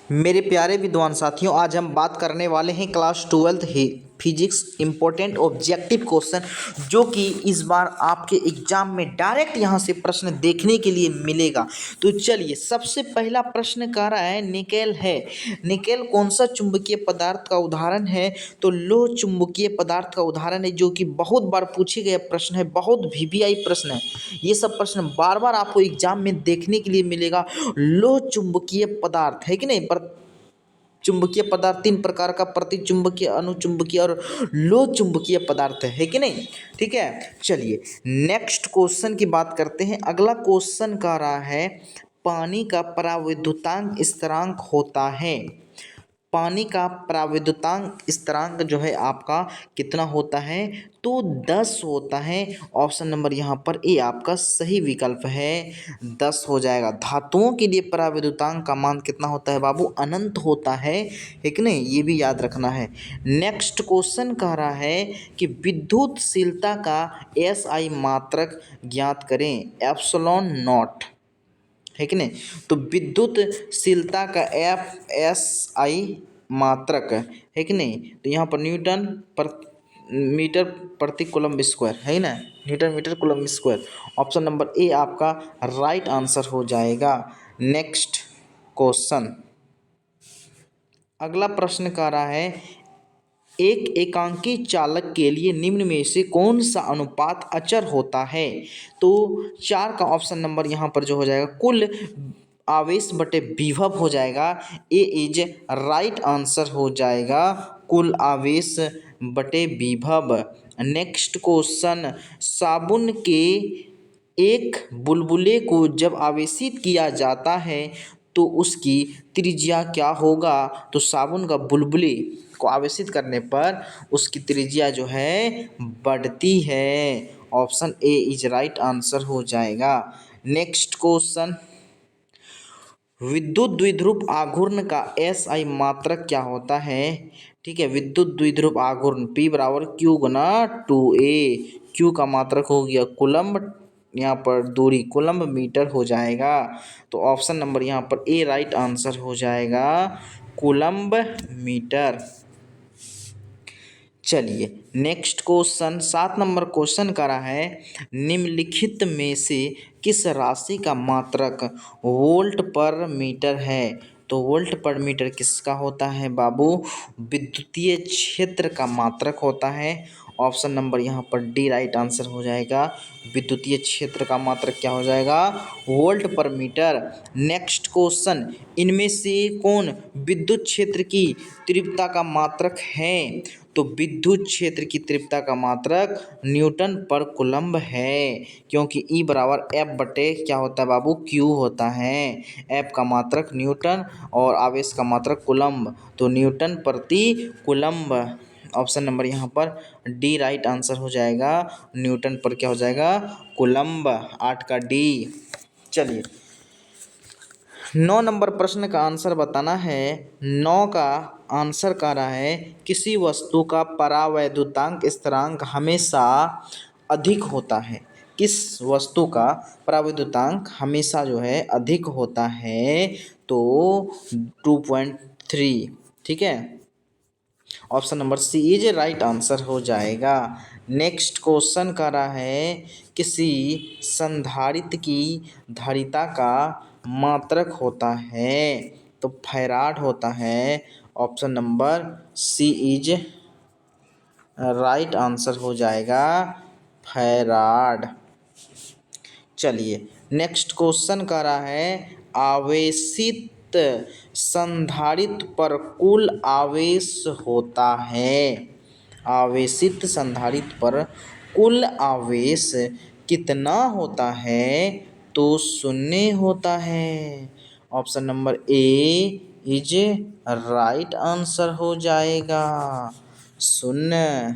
मेरे प्यारे विद्वान साथियों, आज हम बात करने वाले हैं क्लास 12th ही फिजिक्स इम्पोर्टेंट ऑब्जेक्टिव क्वेश्चन, जो कि इस बार आपके एग्जाम में डायरेक्ट यहाँ से प्रश्न देखने के लिए मिलेगा। तो चलिए, सबसे पहला प्रश्न कह रहा है निकेल है। निकेल कौन सा चुंबकीय पदार्थ का उदाहरण है? तो लोह चुंबकीय पदार्थ का उदाहरण है, जो कि बहुत बार पूछे गए प्रश्न है, बहुत वीवीआई प्रश्न है। ये सब प्रश्न बार बार आपको एग्जाम में देखने के लिए मिलेगा। लोह चुंबकीय पदार्थ है कि नहीं? चुंबकीय पदार्थ तीन प्रकार का, प्रतिचुंबकीय, अनुचुंबकीय और लोह चुंबकीय पदार्थ है कि नहीं? ठीक है, चलिए नेक्स्ट क्वेश्चन की बात करते हैं। अगला क्वेश्चन कह रहा है पानी का परावैद्युतांक स्थिरांक होता है। पानी का परावैद्युतांक स्थिरांक जो है आपका कितना होता है? तो 10 होता है। ऑप्शन नंबर यहाँ पर ए आपका सही विकल्प है, 10 हो जाएगा। धातुओं के लिए परावैद्युतांक का मान कितना होता है बाबू? अनंत होता है कि नहीं? ये भी याद रखना है। नेक्स्ट क्वेश्चन कह रहा है कि विद्युतशीलता का एसआई मात्रक ज्ञात करें। एप्सिलॉन नॉट है कि नहीं? तो विद्युतशीलता का एफ एस आई मात्रक है कि नहीं? तो यहाँ पर न्यूटन पर मीटर प्रति कूलम्ब स्क्वायर है ना, newton metre coulomb square. Option number A आपका राइट आंसर हो जाएगा। नेक्स्ट क्वेश्चन, अगला प्रश्न कह रहा है एक एकांकी चालक के लिए निम्न में से कौन सा अनुपात अचर होता है? तो 4 का ऑप्शन नंबर यहाँ पर जो हो जाएगा कुल आवेश बटे विभव हो जाएगा। ए इज राइट आंसर हो जाएगा, कुल आवेश बटे विभव। नेक्स्ट क्वेश्चन, साबुन के एक बुलबुले को जब आवेशित किया जाता है तो उसकी त्रिज्या क्या होगा? तो साबुन का बुलबुले को आवेशित करने पर उसकी त्रिज्या जो है बढ़ती है। Option A is right answer हो जाएगा। नेक्स्ट क्वेश्चन, विद्युत द्विध्रुव आघूर्ण का एस आई मात्रक क्या होता है? ठीक है, विद्युत द्विध्रुव आघूर्ण P बराबर Q गुना 2A। Q का मात्रक हो गया कूलम्ब, यहाँ पर दूरी कूलम्ब मीटर हो जाएगा। तो ऑप्शन नंबर यहाँ पर ए राइट आंसर हो जाएगा, कूलम्ब मीटर। चलिए नेक्स्ट क्वेश्चन, 7 नंबर क्वेश्चन करा है निम्नलिखित में से किस राशि का मात्रक वोल्ट पर मीटर है? तो वोल्ट पर मीटर किसका होता है बाबू? विद्युतीय क्षेत्र का मात्रक होता है। ऑप्शन नंबर यहाँ पर डी राइट आंसर हो जाएगा, विद्युतीय क्षेत्र का मात्रक क्या हो जाएगा? वोल्ट पर मीटर। नेक्स्ट क्वेश्चन, इनमें से कौन विद्युत क्षेत्र की तीव्रता का मात्रक है? तो विद्युत क्षेत्र की तीव्रता का मात्रक न्यूटन पर कूलम्ब है, क्योंकि ई बराबर एफ बटे क्या होता है बाबू? क्यू होता है। एफ का मात्रक न्यूटन और आवेश का मात्रक कूलम्ब, तो न्यूटन प्रति कूलम्ब। ऑप्शन नंबर यहाँ पर डी राइट आंसर हो जाएगा, न्यूटन पर क्या हो जाएगा? कूलम्ब, 8 का डी। चलिए 9 नंबर प्रश्न का आंसर बताना है। 9 का आंसर कह रहा है किसी वस्तु का परावैद्युतांक स्थिरांक हमेशा अधिक होता है। किस वस्तु का परावैद्युतांक हमेशा जो है अधिक होता है? तो 2.3। ठीक है, option number C is right answer हो जाएगा। नेक्स्ट क्वेश्चन कर रहा है किसी संधारित्र की धारिता का मात्रक होता है? तो फैराड होता है। Option number C is right answer हो जाएगा, फैराड। चलिए नेक्स्ट क्वेश्चन कर रहा है आवेशित संधारित्र पर कुल आवेश होता है। आवेशित संधारित्र पर कुल आवेश कितना होता है? तो 0 होता है। Option number A is right answer हो जाएगा, 0।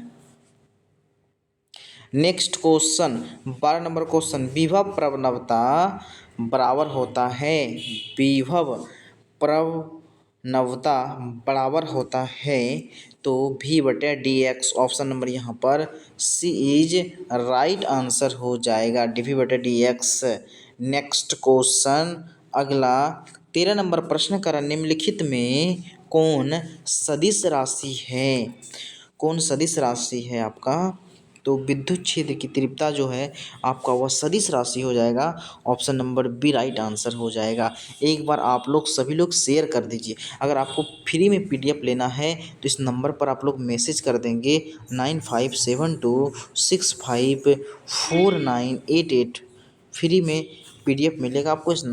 नेक्स्ट क्वेश्चन 12 नंबर क्वेश्चन, विभव प्रवणता बराबर होता है। विभव प्रवणता बराबर होता है तो V बटे डी एक्स। ऑप्शन नंबर यहाँ पर सी इज राइट आंसर हो जाएगा, डी वी बटे डी एक्स। नेक्स्ट क्वेश्चन, अगला 13 नंबर प्रश्न करा, निम्नलिखित में कौन सदिश राशि है? कौन सदिश राशि है आपका? तो विद्युत क्षेत्र की तीव्रता जो है आपका वह सदिश राशि हो जाएगा। Option number B right answer हो जाएगा। एक बार आप लोग सभी लोग शेयर कर दीजिए। अगर आपको फ्री में पीडीएफ लेना है तो इस नंबर पर आप लोग मैसेज कर देंगे 9572654988। फ्री में पीडीएफ मिलेगा आपको। इस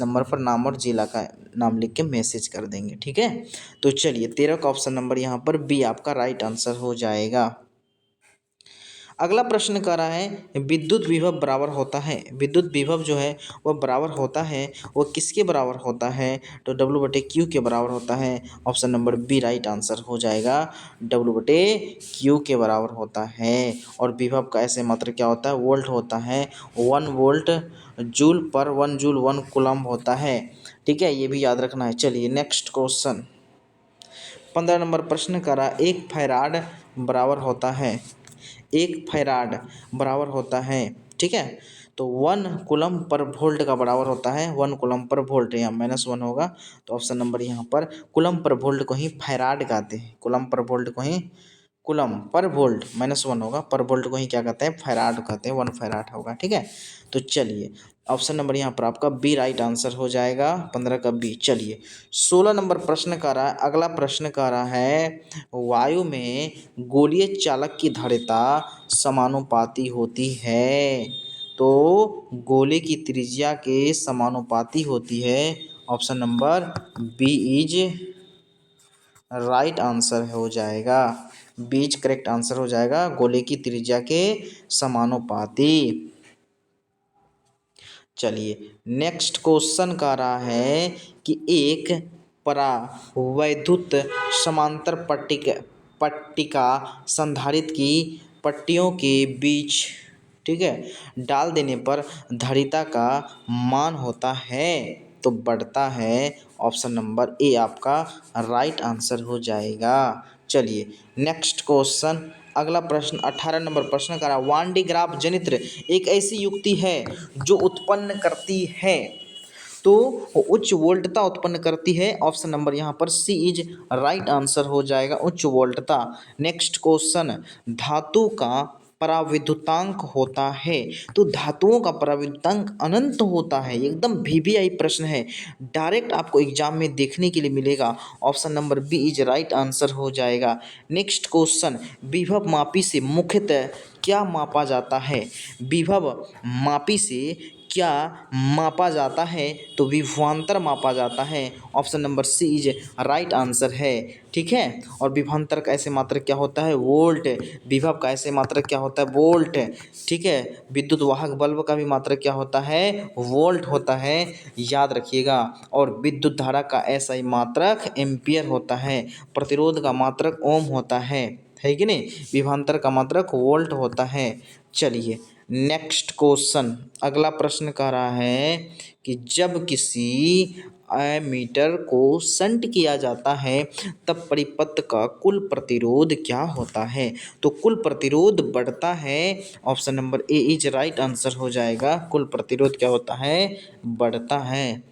नंबर पर नाम और जिला का नाम लिख के मैसेज कर देंगे, ठीक है। तो चलिए 13 का ऑप्शन नंबर यहाँ पर बी आपका राइट आंसर हो जाएगा। अगला प्रश्न कह रहा है विद्युत विभव बराबर होता है। विद्युत विभव जो है वह बराबर होता है, वह किसके बराबर होता है? तो डब्ल्यू बटे क्यू के बराबर होता है। Option number B right answer हो जाएगा। डब्ल्यू बटे क्यू के बराबर होता है। और विभव का ऐसे मात्र क्या होता है? वोल्ट होता है। 1 वोल्ट जूल पर 1 जूल 1 कूलम्ब होता है, ठीक है, ये भी याद रखना है। चलिए नेक्स्ट क्वेश्चन 15 नंबर प्रश्न करा, एक फैराड बराबर होता है। एक फैराड बराबर होता है, ठीक है। तो 1 कूलम्ब पर वोल्ट का बराबर होता है। 1 कूलम्ब पर वोल्ट, यहाँ -1 होगा। तो ऑप्शन नंबर यहाँ पर कूलम्ब पर वोल्ट को ही फैराड कहते हैं। कूलम्ब पर वोल्ट को ही, कूलम्ब पर वोल्ट -1 होगा, पर वोल्ट को ही क्या कहते हैं? फैराड कहते हैं। 1 फैराड होगा, ठीक है। तो चलिए ऑप्शन नंबर यहाँ पर आपका बी राइट आंसर हो जाएगा। 15 का बी। चलिए 16 नंबर प्रश्न कह रहा है। अगला प्रश्न कह रहा है वायु में गोलीय चालक की धारिता समानुपाती होती है। तो गोले की त्रिज्या के समानुपाती होती है। Option number B is right answer हो जाएगा। बीच करेक्ट आंसर हो जाएगा, गोले की त्रिज्या के समानुपाती। चलिए नेक्स्ट क्वेश्चन कह रहा है कि एक परावैद्युत समांतर पट्टिका संधारित्र की पट्टियों के बीच, ठीक है, डाल देने पर धारिता का मान होता है तो बढ़ता है। ऑप्शन नंबर ए आपका राइट आंसर हो जाएगा। चलिए नेक्स्ट क्वेश्चन अगला प्रश्न 18 नंबर प्रश्न करा, वान डी ग्राफ जनित्र एक ऐसी युक्ति है जो उत्पन्न करती है, तो उच्च वोल्टता उत्पन्न करती है। ऑप्शन नंबर यहाँ पर सी इज राइट आंसर हो जाएगा, उच्च वोल्टता। नेक्स्ट क्वेश्चन धातु का पराविद्युतांक होता है। तो धातुओं का पराविद्युतांक अनंत होता है। एकदम वीवीआई प्रश्न है, डायरेक्ट आपको एग्जाम में देखने के लिए मिलेगा। Option number B is right answer हो जाएगा। नेक्स्ट क्वेश्चन विभव मापी से मुख्यतः क्या मापा जाता है? विभव मापी से क्या मापा जाता है? तो विभवांतर मापा जाता है। Option number C is right answer है, ठीक है। और विभवांतर का ऐसे मात्रक क्या होता है? वोल्ट। विभव का ऐसे मात्रक क्या होता है? वोल्ट, ठीक है। विद्युत वाहक बल्ब का भी मात्रक क्या होता है? वोल्ट होता है, याद रखिएगा। और विद्युत धारा का ऐसा ही मात्रक एम्पियर होता है। प्रतिरोध का मात्रक ओम होता है कि नहीं? विभवांतर का मात्रक वोल्ट होता है। चलिए नेक्स्ट क्वेश्चन अगला प्रश्न कह रहा है कि जब किसी एमीटर को शंट किया जाता है तब परिपथ का कुल प्रतिरोध क्या होता है? तो कुल प्रतिरोध बढ़ता है। Option number A is right answer हो जाएगा। कुल प्रतिरोध क्या होता है? बढ़ता है।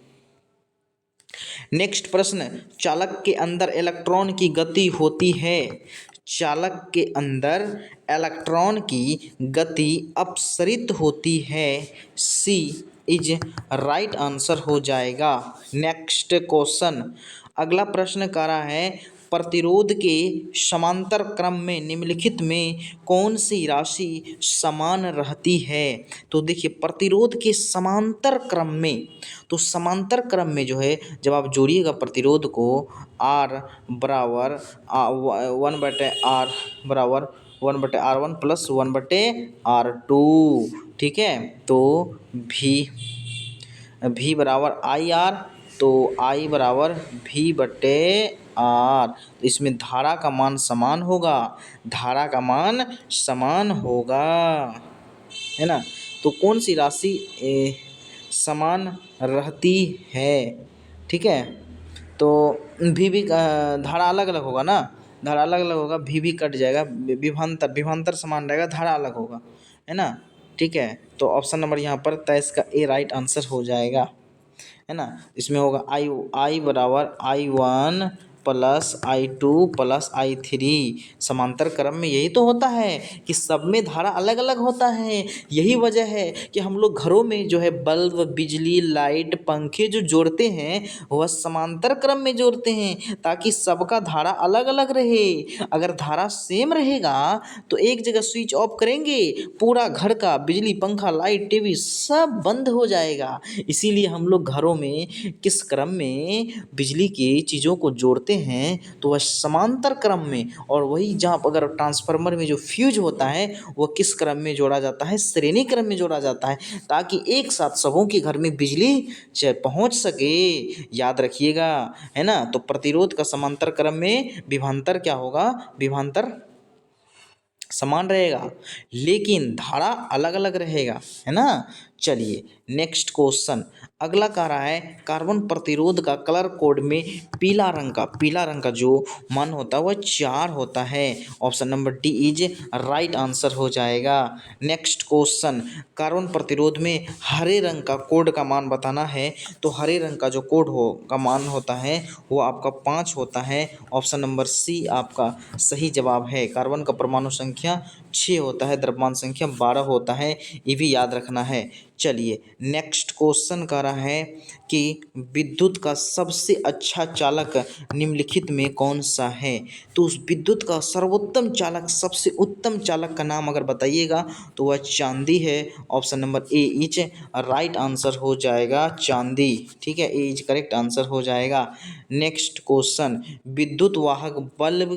नेक्स्ट प्रश्न चालक के अंदर इलेक्ट्रॉन की गति होती है। चालक के अंदर इलेक्ट्रॉन की गति अपसरित होती है। सी इज राइट आंसर हो जाएगा। नेक्स्ट क्वेश्चन अगला प्रश्न कह रहा है प्रतिरोध के समांतर क्रम में निम्नलिखित में कौन सी राशि समान रहती है? तो देखिए प्रतिरोध के समांतर क्रम में, तो समांतर क्रम में जो है जब आप जोड़िएगा प्रतिरोध को R बराबर 1/R बराबर 1/R1 प्लस 1/R2, ठीक है। तो V बराबर IR, तो I बराबर V/R। तो इसमें धारा का मान समान होगा, धारा का मान समान होगा, है ना। तो कौन सी राशि समान रहती है, ठीक है। तो भी धारा अलग अलग होगा ना, धारा अलग अलग होगा, भी कट जाएगा, विभवांतर समान रहेगा, धारा अलग होगा, है ना, ठीक है। तो ऑप्शन नंबर यहाँ पर 23 का ए राइट आंसर हो जाएगा। है ना। इसमें होगा आई बराबर I1 plus I2 plus I3। समांतर क्रम में यही तो होता है कि सब में धारा अलग अलग होता है। यही वजह है कि हम लोग घरों में जो है बल्ब, बिजली, लाइट, पंखे जो जोड़ते हैं वह समांतर क्रम में जोड़ते हैं ताकि सबका धारा अलग अलग रहे। अगर धारा सेम रहेगा तो एक जगह स्विच ऑफ करेंगे, पूरा घर का बिजली, पंखा, लाइट, टीवी सब बंद हो जाएगा। इसीलिए हम लोग घरों में किस क्रम में बिजली की चीज़ों को जोड़ते हैं तो वह समांतर क्रम में, और वही जहाँ अगर ट्रांसफार्मर में जो फ्यूज होता है वह किस क्रम में जोड़ा जाता है, श्रेणी क्रम में जोड़ा जाता है ताकि एक साथ सबों के घर में बिजली पहुंच सके। याद रखिएगा, है ना। तो प्रतिरोध का समांतर क्रम में विभवांतर क्या होगा, विभवांतर समान रहेगा लेकिन धारा अलग अलग रहेगा, है ना। चलिए नेक्स्ट क्वेश्चन अगला कह रहा है कार्बन प्रतिरोध का कलर कोड में पीला रंग का जो मान होता है वह 4 होता है। Option number D is right answer हो जाएगा। नेक्स्ट क्वेश्चन कार्बन प्रतिरोध में हरे रंग का कोड का मान बताना है, तो हरे रंग का जो कोड हो का मान होता है वो आपका 5 होता है। ऑप्शन नंबर सी आपका सही जवाब है। कार्बन का परमाणु संख्या 6 होता है, द्रव्यमान संख्या 12 होता है, ये भी याद रखना है। चलिए नेक्स्ट क्वेश्चन कह रहा है कि विद्युत का सबसे अच्छा चालक निम्नलिखित में कौन सा है। तो उस विद्युत का सर्वोत्तम चालक, सबसे उत्तम चालक का नाम अगर बताइएगा तो वह चांदी है। Option number A is right answer हो जाएगा, चांदी। ठीक है, ए इज करेक्ट आंसर हो जाएगा। नेक्स्ट क्वेश्चन विद्युत वाहक बल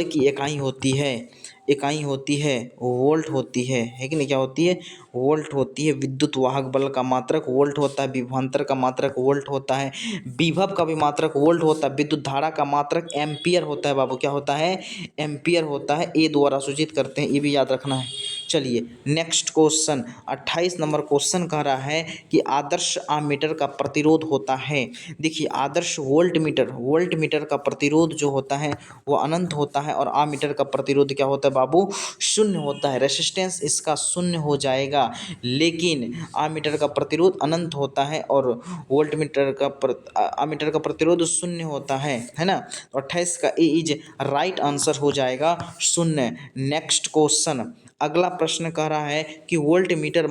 की इकाई होती है वोल्ट होती है कि नहीं, क्या होती है, वोल्ट होती है। विद्युत वाहक बल का मात्रक वोल्ट होता है, विभवांतर का मात्रक वोल्ट होता है, विभव का भी मात्रक वोल्ट होता है, विद्युत धारा का मात्रक एम्पियर होता है बाबू, क्या होता है, एम्पियर होता है। ए द्वारा सूचित करते हैं, ये भी याद रखना है। चलिए नेक्स्ट क्वेश्चन 28 नंबर क्वेश्चन कह रहा है कि आदर्श आममीटर का प्रतिरोध होता है। देखिए आदर्श वोल्ट मीटर का प्रतिरोध जो होता है वो अनंत होता है और आममीटर का प्रतिरोध क्या होता है बाबू, शून्य होता है। रेसिस्टेंस इसका शून्य हो जाएगा, लेकिन आममीटर का प्रतिरोध अनंत होता है और आममीटर का प्रतिरोध शून्य होता है ना। तो 28 का ए इज राइट आंसर हो जाएगा, शून्य। नेक्स्ट क्वेश्चन अगला प्रश्न कह रहा है कि वोल्ट मीटर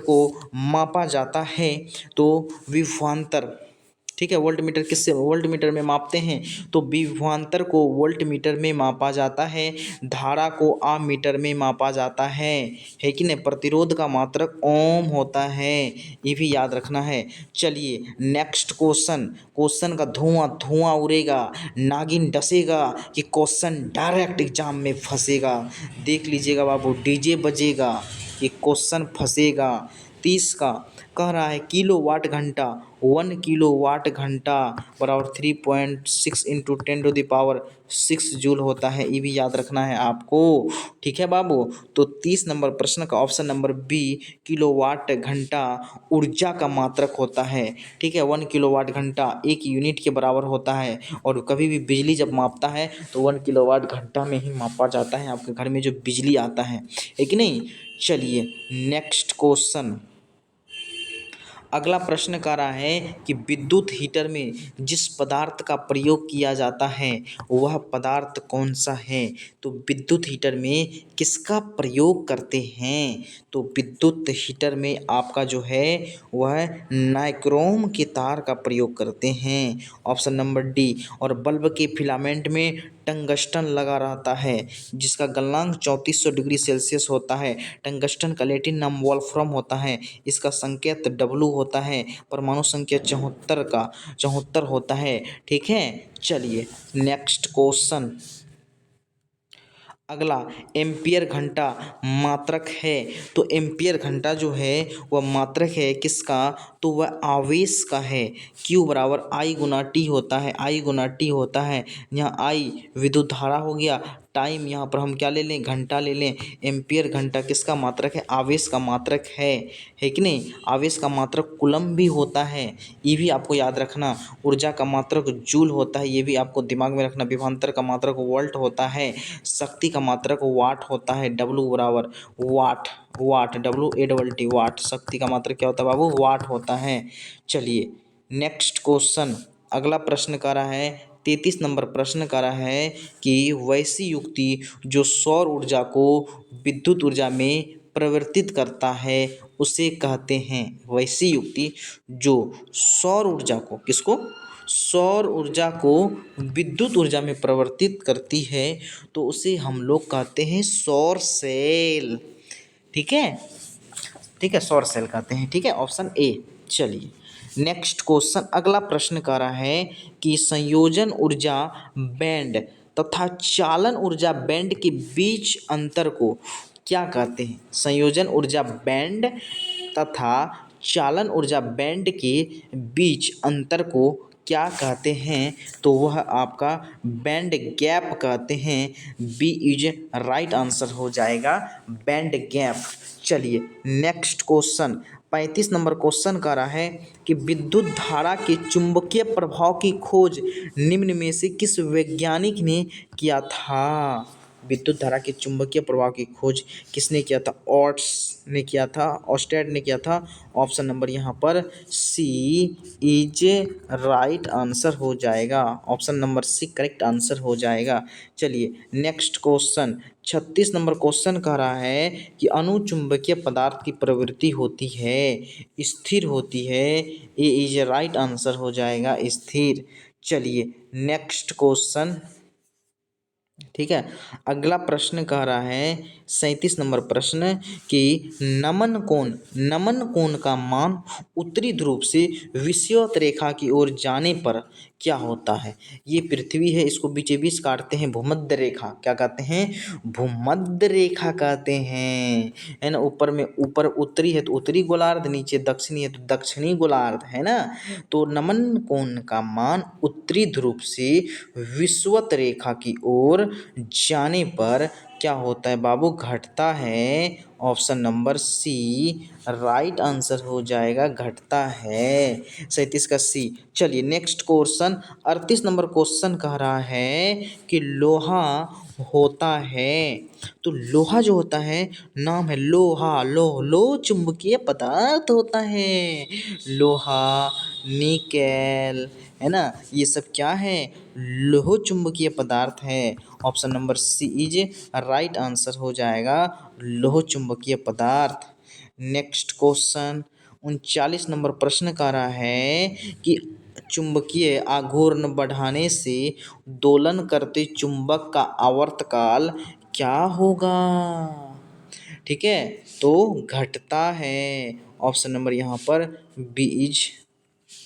को मापा जाता है तो विभवांतर, ठीक है, वोल्ट मीटर में मापते हैं तो विभवांतर को वोल्ट मीटर में मापा जाता है, धारा को आम मीटर में मापा जाता है कि नहीं। प्रतिरोध का मात्रक ओम होता है, ये भी याद रखना है। चलिए नेक्स्ट क्वेश्चन का धुआं उड़ेगा, नागिन डसेगा कि क्वेश्चन डायरेक्ट एग्जाम में फंसेगा। देख लीजिएगा बाबू, डीजे बजेगा कि क्वेश्चन फंसेगा। 30 का कह रहा है किलोवाट घंटा 1 किलोवाट घंटा बराबर 3.6 इंटू 10⁻⁶ जूल होता है, ये भी याद रखना है आपको। ठीक है बाबू, तो 30 नंबर प्रश्न का ऑप्शन नंबर बी किलोवाट घंटा ऊर्जा का मात्रक होता है। ठीक है, 1 किलोवाट घंटा 1 यूनिट के बराबर होता है और कभी भी बिजली जब मापता है तो 1 किलोवाट घंटा में ही मापा जाता है आपके घर में जो बिजली आता है कि नहीं। चलिए नेक्स्ट क्वेश्चन अगला प्रश्न कह रहा है कि विद्युत हीटर में जिस पदार्थ का प्रयोग किया जाता है वह पदार्थ कौन सा है। तो विद्युत हीटर में किसका प्रयोग करते हैं, तो विद्युत हीटर में आपका जो है वह नाइक्रोम के तार का प्रयोग करते हैं। Option number D. और बल्ब के फिलामेंट में टंगस्टन लगा रहता है जिसका गलनांक 3400 डिग्री सेल्सियस होता है। टंगस्टन का लैटिन नाम वोल्फ्रम होता है, इसका संकेत डब्लू होता है, परमाणु संख्या 74 होता है। ठीक है, चलिए नेक्स्ट क्वेश्चन अगला एम्पियर घंटा मात्रक है। तो एम्पियर घंटा जो है वह मात्रक है किसका, तो वह आवेश का है। Q बराबर I गुना T होता है, I गुना T होता है। यहाँ I विद्युत धारा हो गया, टाइम यहाँ पर हम क्या ले लें, घंटा ले लें। एम्पियर घंटा किसका मात्रक है, आवेश का मात्रक है कि नहीं। आवेश का मात्रक कूलम भी होता है, ये भी आपको याद रखना। ऊर्जा का मात्रक जूल होता है, ये भी आपको दिमाग में रखना। विभवांतर का मात्रक वोल्ट होता है। शक्ति का मात्रक वाट होता है, W बराबर वाट, WAT वाट। शक्ति का मात्रक क्या होता है बाबू, वाट होता है। चलिए नेक्स्ट क्वेश्चन, अगला प्रश्न कर रहा है 33 नंबर प्रश्न कर रहा है कि वैसी युक्ति जो सौर ऊर्जा को विद्युत ऊर्जा में परिवर्तित करता है उसे कहते हैं। वैसी युक्ति जो सौर ऊर्जा को, किसको, सौर ऊर्जा को विद्युत ऊर्जा में परिवर्तित करती है तो उसे हम लोग कहते हैं सौर सेल। ठीक है, ठीक है, सौर सेल कहते हैं। ठीक है, ऑप्शन ए। चलिए नेक्स्ट क्वेश्चन, अगला प्रश्न कह रहा है कि संयोजन ऊर्जा बैंड तथा चालन ऊर्जा बैंड के बीच अंतर को क्या कहते हैं। संयोजन ऊर्जा बैंड तथा चालन ऊर्जा बैंड के बीच अंतर को क्या कहते हैं, तो वह आपका बैंड गैप कहते हैं। बी इज राइट आंसर हो जाएगा, बैंड गैप। चलिए नेक्स्ट क्वेश्चन, 35 नंबर क्वेश्चन कर रहा है कि विद्युत धारा के चुंबकीय प्रभाव की खोज निम्न में से किस वैज्ञानिक ने किया था। विद्युत धारा के चुंबकीय प्रभाव की खोज किसने किया था, ऑर्ट्स ने किया था, ऑस्टेड ने किया था। ऑप्शन नंबर यहाँ पर सी इज राइट आंसर हो जाएगा, option number C correct answer हो जाएगा। चलिए नेक्स्ट क्वेश्चन, 36 नंबर क्वेश्चन कह रहा है कि अनुचुंबकीय पदार्थ की प्रवृत्ति होती है, स्थिर होती है। ए इज राइट आंसर हो जाएगा, स्थिर। चलिए नेक्स्ट क्वेश्चन, ठीक है, अगला प्रश्न कह रहा है 37 नंबर प्रश्न कि नमन कोण का मान उत्तरी ध्रुव से विषुवत रेखा की ओर जाने पर क्या होता है। ये पृथ्वी है, इसको बीचे बीच काटते हैं भूमध्य रेखा। क्या कहते हैं, भूमध्य रेखा कहते हैं, है ना। ऊपर में, ऊपर उत्तरी है तो उत्तरी गोलार्ध, नीचे दक्षिणी है तो दक्षिणी गोलार्ध, है ना। तो नमन कोण का मान उत्तरी ध्रुव से विषुवत रेखा की ओर जाने पर क्या होता है बाबू, घटता है। Option number C right answer हो जाएगा, घटता है। 37 का सी। चलिए नेक्स्ट क्वेश्चन, 38 नंबर क्वेश्चन कह रहा है कि लोहा होता है, तो लोहा जो होता है, नाम है लोहा, लो चुंबकीय पदार्थ होता है। लोहा, निकेल, है ना, ये सब क्या है, लोह चुंबकीय पदार्थ है। Option number C is right answer हो जाएगा, लोह चुंबकीय पदार्थ। नेक्स्ट क्वेश्चन, 39 नंबर प्रश्न कह रहा है कि चुंबकीय आघूर्ण बढ़ाने से दोलन करते चुंबक का आवर्तकाल क्या होगा। ठीक है, तो घटता है। ऑप्शन नंबर यहाँ पर बी इज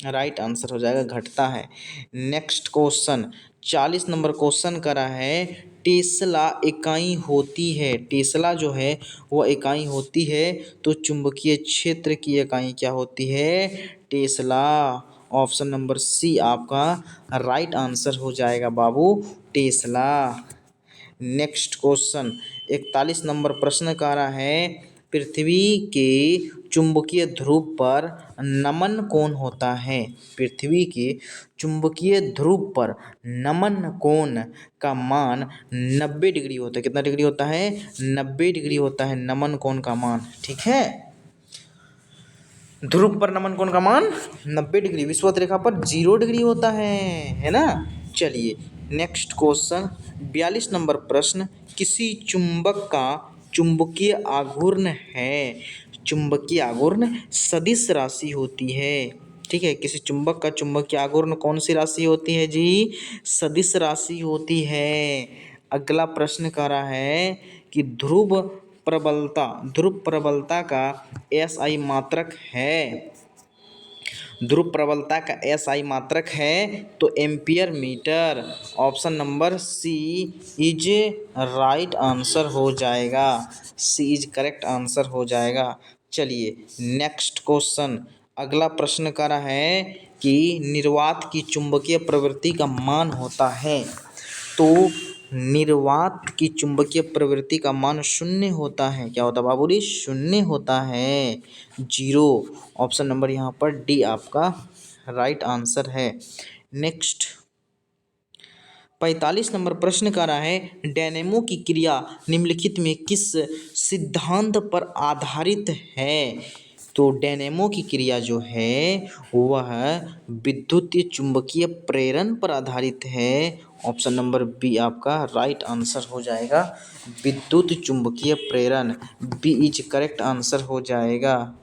राइट आंसर हो जाएगा, घटता है। नेक्स्ट क्वेश्चन, 40 नंबर क्वेश्चन करा है टेस्ला इकाई होती है, टेस्ला जो है वह इकाई होती है, तो चुंबकीय क्षेत्र की इकाई क्या होती है, टेस्ला। ऑप्शन नंबर सी आपका राइट आंसर हो जाएगा बाबू, टेस्ला। नेक्स्ट क्वेश्चन, 41 नंबर प्रश्न कह रहा है पृथ्वी के चुंबकीय ध्रुव पर नमन कोण होता है। पृथ्वी के चुंबकीय ध्रुव पर नमन कोण का मान 90 डिग्री होता है। कितना डिग्री होता है, 90 डिग्री होता है नमन कोण का मान। ठीक है, ध्रुव पर नमन कोण का मान 90 डिग्री, विषुवत रेखा पर 0 डिग्री होता है ना। चलिए नेक्स्ट क्वेश्चन, 42 नंबर प्रश्न, किसी चुंबक का चुंबकीय आघूर्ण है, चुंबकीय आघूर्ण सदिश राशि होती है। ठीक है, किसी चुंबक का चुंबकीय आघूर्ण कौन सी राशि होती है जी, सदिश राशि होती है। अगला प्रश्न कह रहा है कि ध्रुव प्रबलता का SI मात्रक है, ध्रुव प्रबलता का SI मात्रक है तो ampere metre. Option number C is right answer हो जाएगा, सी इज करेक्ट आंसर हो जाएगा। चलिए नेक्स्ट क्वेश्चन, अगला प्रश्न कर रहा है कि निर्वात की चुंबकीय प्रवृत्ति का मान होता है, तो निर्वात की चुंबकीय प्रवृत्ति का मान शून्य होता है। क्या होता है बाबूजी? शून्य होता है, 0। ऑप्शन नंबर यहाँ पर डी आपका राइट आंसर है। नेक्स्ट 45 नंबर प्रश्न कर रहा है, डायनेमो की क्रिया निम्नलिखित में किस सिद्धांत पर आधारित है? तो डायनेमो की क्रिया जो है वह विद्युत चुंबकीय प्रेरण पर आधारित है। ऑप्शन नंबर बी आपका राइट आंसर हो जाएगा, विद्युत चुंबकीय प्रेरण। बी इज करेक्ट आंसर हो जाएगा।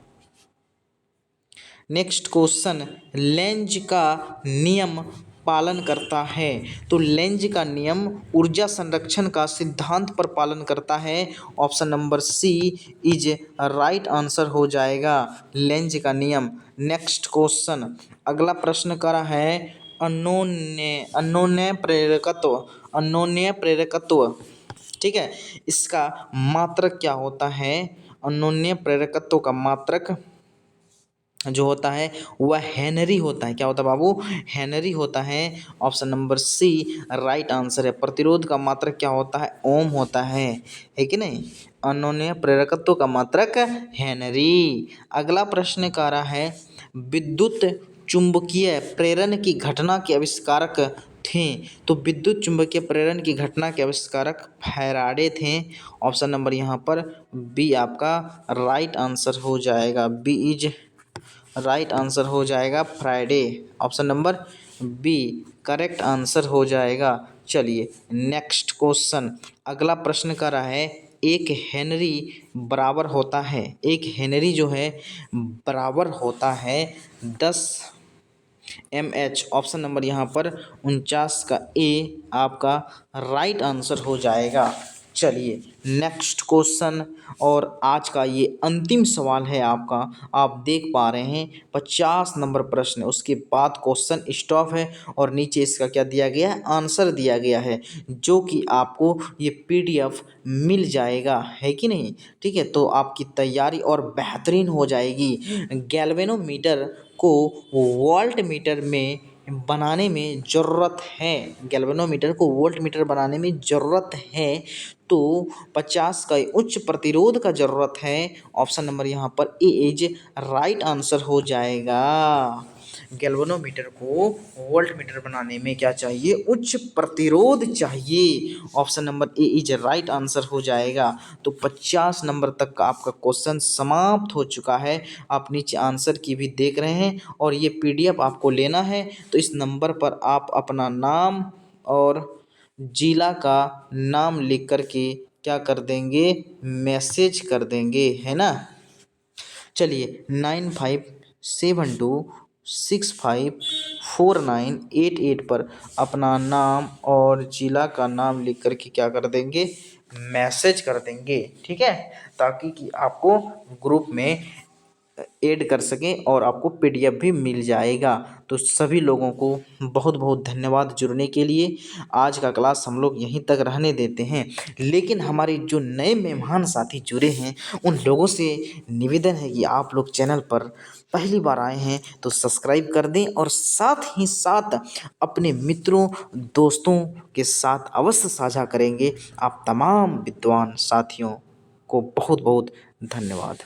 नेक्स्ट क्वेश्चन, लेंज का नियम पालन करता है। तो लेंज का नियम ऊर्जा संरक्षण का सिद्धांत पर पालन करता है। Option number C is right answer हो जाएगा, लेंज का नियम। नेक्स्ट क्वेश्चन, अगला प्रश्न कर रहा है, अन्योन्य प्रेरकत्व, अन्योन्य प्रेरकत्व, ठीक है, इसका मात्रक क्या होता है? अन्योन्य प्रेरकत्व का मात्रक जो होता है वह हेनरी होता है। क्या होता है बाबू? हेनरी होता है। Option number C right answer है। प्रतिरोध का मात्रक क्या होता है? ओम होता है कि नहीं? अन्योन्य प्रेरकत्व का मात्रक हेनरी। अगला प्रश्न कह रहा है, विद्युत चुंबकीय प्रेरण की घटना के आविष्कारक थे। तो विद्युत चुंबकीय प्रेरण की घटना के आविष्कारक फैराडे थे। ऑप्शन नंबर यहाँ पर बी आपका राइट आंसर हो जाएगा, बी इज राइट आंसर हो जाएगा Friday. Option number B correct answer हो जाएगा। चलिए नेक्स्ट क्वेश्चन, अगला प्रश्न कर रहा है, एक हेनरी बराबर होता है, एक हेनरी जो है बराबर होता है 10 mH। ऑप्शन नंबर यहाँ पर 49 का ए आपका राइट आंसर हो जाएगा। चलिए नेक्स्ट क्वेश्चन, और आज का ये अंतिम सवाल है आपका। आप देख पा रहे हैं 50 नंबर प्रश्न, उसके बाद क्वेश्चन स्टॉप है और नीचे इसका क्या दिया गया है? आंसर दिया गया है, जो कि आपको ये PDF मिल जाएगा, है कि नहीं? ठीक है, तो आपकी तैयारी और बेहतरीन हो जाएगी। गैल्वेनोमीटर को वोल्ट मीटर में बनाने में ज़रूरत है, गैल्वेनोमीटर को वोल्ट मीटर बनाने में ज़रूरत है तो 50 का उच्च प्रतिरोध का ज़रूरत है। ऑप्शन नंबर यहाँ पर ए इज राइट आंसर हो जाएगा। गैल्वेनोमीटर को वोल्ट मीटर बनाने में क्या चाहिए? उच्च प्रतिरोध चाहिए। Option number A is right answer हो जाएगा। तो 50 नंबर तक का आपका क्वेश्चन समाप्त हो चुका है। आप नीचे आंसर की भी देख रहे हैं और ये PDF आपको लेना है तो इस नंबर पर आप अपना नाम और जिला का नाम लिख कर के क्या कर देंगे? मैसेज कर देंगे, है ना? चलिए 9572654988 पर अपना नाम और जिला का नाम लिख कर के क्या कर देंगे? मैसेज कर देंगे, ठीक है, ताकि कि आपको ग्रुप में ऐड कर सकें और आपको PDF भी मिल जाएगा। तो सभी लोगों को बहुत बहुत धन्यवाद जुड़ने के लिए। आज का क्लास हम लोग यहीं तक रहने देते हैं, लेकिन हमारे जो नए मेहमान साथी जुड़े हैं उन लोगों से निवेदन है कि आप लोग चैनल पर पहली बार आए हैं तो सब्सक्राइब कर दें और साथ ही साथ अपने मित्रों दोस्तों के साथ अवश्य साझा करेंगे। आप तमाम विद्वान साथियों को बहुत बहुत धन्यवाद।